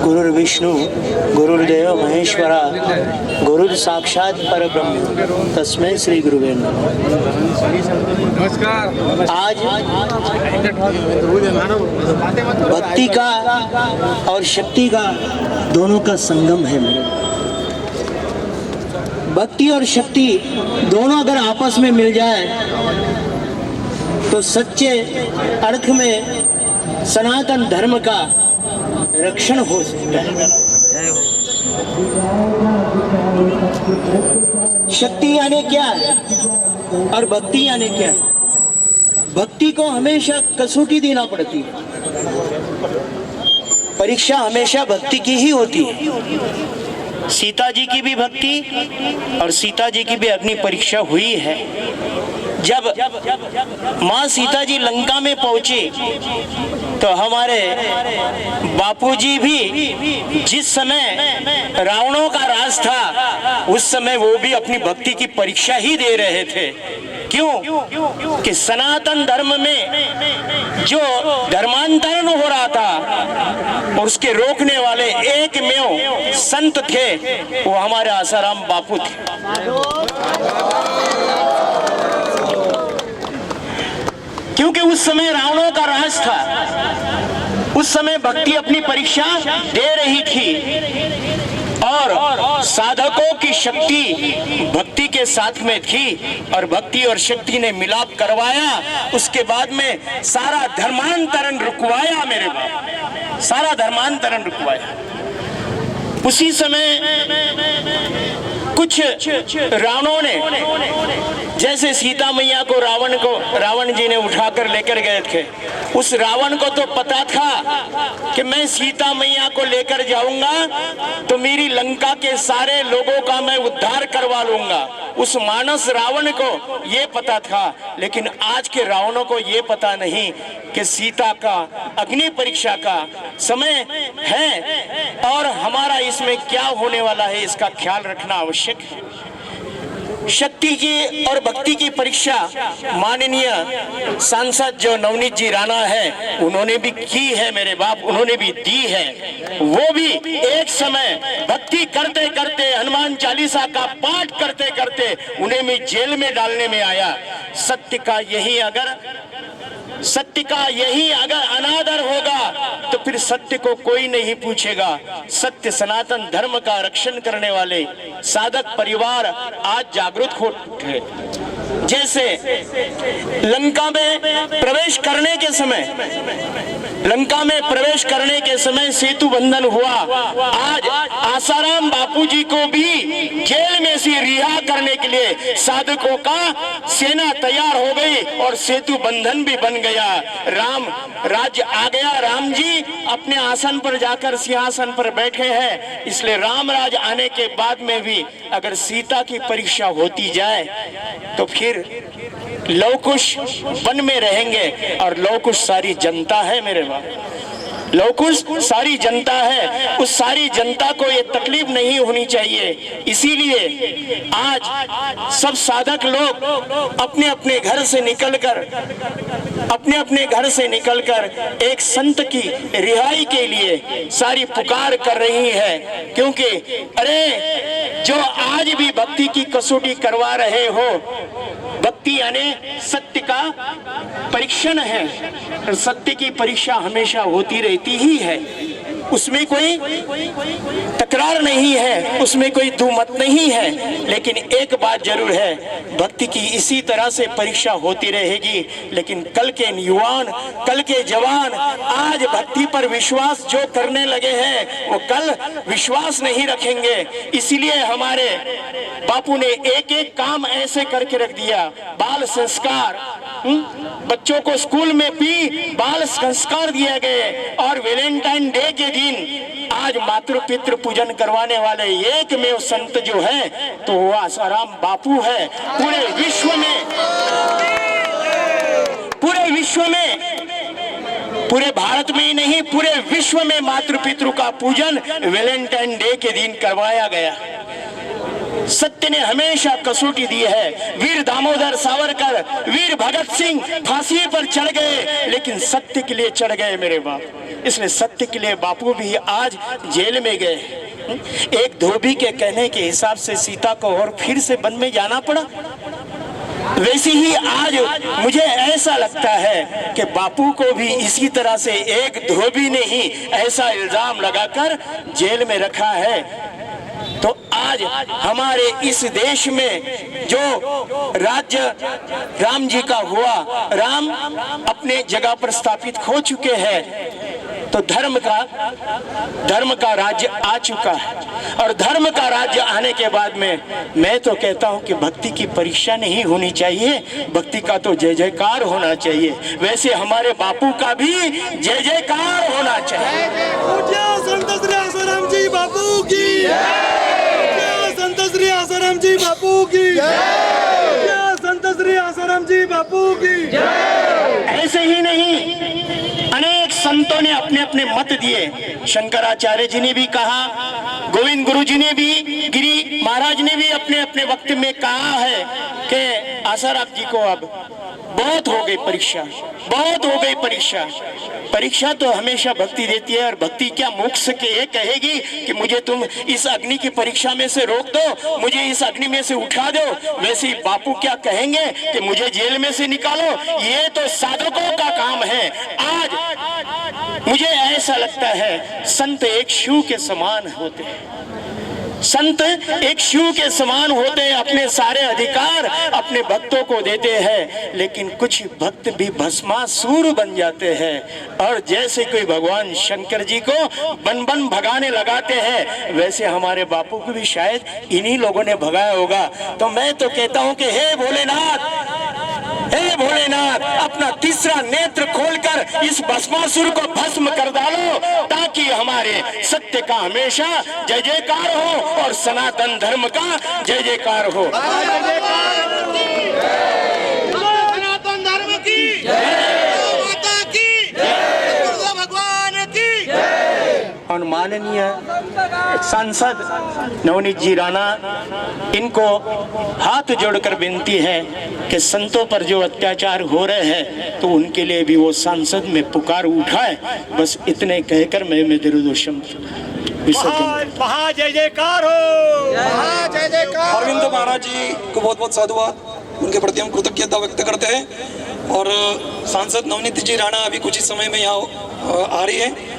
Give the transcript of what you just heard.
गुरुर्विष्णु गुरुर्देव महेश्वरा गुरुर साक्षात परब्रह्म तस्मै श्री गुरुवे नमः। आज भक्ति का और शक्ति का दोनों का संगम है। मेरे भक्ति और शक्ति दोनों अगर आपस में मिल जाए तो सच्चे अर्थ में सनातन धर्म का रक्षण हो सकता है। शक्ति यानी क्या है और भक्ति यानी क्या है? भक्ति को हमेशा कसौटी देना पड़ती है। परीक्षा हमेशा भक्ति की ही होती है। सीता जी की भी भक्ति और सीता जी की भी अग्नि परीक्षा हुई है। जब माँ सीता जी लंका में पहुंची तो हमारे बापूजी भी जिस समय रावणों का राज था उस समय वो भी अपनी भक्ति की परीक्षा ही दे रहे थे। क्यों? कि सनातन धर्म में जो धर्मांतरण हो रहा था और उसके रोकने वाले एकमेव संत थे वो हमारे आसाराम बापू थे। क्योंकि उस समय रावणों का राज था, उस समय भक्ति अपनी परीक्षा दे रही थी और साधकों की शक्ति भक्ति के साथ में थी और भक्ति और शक्ति ने मिलाप करवाया। उसके बाद में सारा धर्मांतरण रुकवाया। मेरे बाप, सारा धर्मांतरण रुकवाया। उसी समय कुछ रावणों ने, जैसे सीता मैया को रावण जी ने उठाकर लेकर गए थे, उस रावण को तो पता था कि मैं सीता मैया को लेकर जाऊंगा तो मेरी लंका के सारे लोगों का मैं उद्धार करवा लूंगा। उस मानस रावण को ये पता था, लेकिन आज के रावणों को ये पता नहीं कि सीता का अग्नि परीक्षा का समय है और हमारा इसमें क्या होने वाला है, इसका ख्याल रखना आवश्यक है। शक्ति की और भक्ति की परीक्षा माननीय सांसद जो नवनीत जी राणा है उन्होंने भी की है। मेरे बाप, उन्होंने भी दी है। वो भी एक समय भक्ति करते करते, हनुमान चालीसा का पाठ करते करते उन्हें भी जेल में डालने में आया। सत्य का यही अगर अनादर होगा तो फिर सत्य को कोई नहीं पूछेगा। सत्य सनातन धर्म का रक्षण करने वाले साधक परिवार आज जागरूक हो उठे। जैसे लंका में प्रवेश करने के समय सेतु बंधन हुआ। आज आसाराम बापूजी को भी जेल में से रिहा करने के लिए साधकों का सेना तैयार हो गई और सेतु बंधन भी बन गया। राम राज्य आ गया। राम जी अपने आसन पर जाकर सिंहासन पर बैठे हैं। इसलिए राम राज आने के बाद में भी अगर सीता की परीक्षा होती जाए तो फिर लवकुश वन में रहेंगे और लवकुश सारी जनता है। मेरे बाप, लवकुश सारी जनता है। उस सारी जनता को ये तकलीफ नहीं होनी चाहिए। इसीलिए आज सब साधक लोग अपने अपने घर से निकलकर एक संत की रिहाई के लिए सारी पुकार कर रही है। क्योंकि अरे जो आज भी भक्ति की कसौटी करवा रहे हो, भक्ति यानी सत्य का परीक्षण है। सत्य की परीक्षा हमेशा होती रहती ही है, उसमें कोई तकरार नहीं है, उसमें कोई दुमत नहीं है। लेकिन एक बात जरूर है, भक्ति की इसी तरह से परीक्षा होती रहेगी। लेकिन कल के युवान, कल के जवान आज भक्ति पर विश्वास जो करने लगे हैं वो कल विश्वास नहीं रखेंगे। इसीलिए हमारे बापू ने एक एक काम ऐसे करके रख दिया। बाल संस्कार, बच्चों को स्कूल में भी बाल संस्कार दिए गए और वैलेंटाइन डे के दिन आज मातृ पितृ पूजन करवाने वाले एकमेव संत जो है तो वो आसाराम बापू है। पूरे विश्व में, पूरे भारत में ही नहीं, पूरे विश्व में मातृ पितृ का पूजन वैलेंटाइन डे के दिन करवाया गया। सत्य ने हमेशा कसौटी दी है। वीर दामोदर सावरकर, वीर भगत सिंह फांसी पर चढ़ गए, लेकिन सत्य के लिए चढ़ गए मेरे बाप। इसलिए सत्य के लिए बापू भी आज जेल में गए। एक धोबी के कहने के हिसाब से सीता को और फिर से वन में जाना पड़ा। वैसे ही आज मुझे ऐसा लगता है कि बापू को भी इसी तरह से एक धोबी ने ही ऐसा इल्जाम लगाकर जेल में रखा है। तो आज हमारे इस देश में जो राज्य राम जी का हुआ, राम अपने जगह पर स्थापित हो चुके हैं, तो धर्म का राज्य आ चुका है। और धर्म का राज्य आने के बाद में मैं तो कहता हूं कि भक्ति की परीक्षा नहीं होनी चाहिए, भक्ति का तो जय जयकार होना चाहिए। वैसे हमारे बापू का भी जय जयकार होना चाहिए। संत श्री आसाराम जी बापू की, संत श्री आसाराम जी बापू की, संत श्री आसाराम जी बापू की। ऐसे ही नहीं, अनेक संतों ने अपने अपने मत दिए। शंकराचार्य जी ने भी कहा, गोविंद गुरु जी ने भी, गिरी महाराज ने भी अपने अपने वक्त में कहा है कि आसाराम जी को अब बहुत हो गई परीक्षा, बहुत हो गई परीक्षा। परीक्षा तो हमेशा भक्ति देती है, और भक्ति क्या मुख से ये कहेगी कि मुझे तुम इस अग्नि की परीक्षा में से रोक दो, मुझे इस अग्नि में से उठा दो। वैसे ही बापू क्या कहेंगे कि मुझे जेल में से निकालो। ये तो साधकों का काम है। आज मुझे ऐसा लगता है संत एक शिव के समान होते हैं, संत एक शिव के समान होते हैं, अपने सारे अधिकार अपने भक्तों को देते हैं। लेकिन कुछ भक्त भी भस्मासुर बन जाते हैं, और जैसे कोई भगवान शंकर जी को बन बन भगाने लगाते हैं, वैसे हमारे बापू को भी शायद इन्हीं लोगों ने भगाया होगा। तो मैं तो कहता हूं कि हे भोलेनाथ, हे भोलेनाथ, अपना तीसरा नेत्र खोलकर इस भस्मासुर को भस्म कर डालो, ताकि हमारे सत्य का हमेशा जय जयकार हो और सनातन धर्म का जय जयकार हो। सनातन धर्म की माता की, भगवान की। और माननीय सांसद नवनीत जी राणा, इनको हाथ जोड़कर विनती है कि संतों पर जो अत्याचार हो रहे हैं, तो उनके लिए भी वो सांसद में पुकार उठाए। बस इतने कहकर मैं दरुदोषम महा जय जयकार हो, महा जय जयकार। अरविंद महाराज जी को बहुत बहुत साधुवाद, उनके प्रति हम कृतज्ञता व्यक्त करते हैं। और सांसद नवनीत जी राणा अभी कुछ ही समय में यहाँ आ रही है।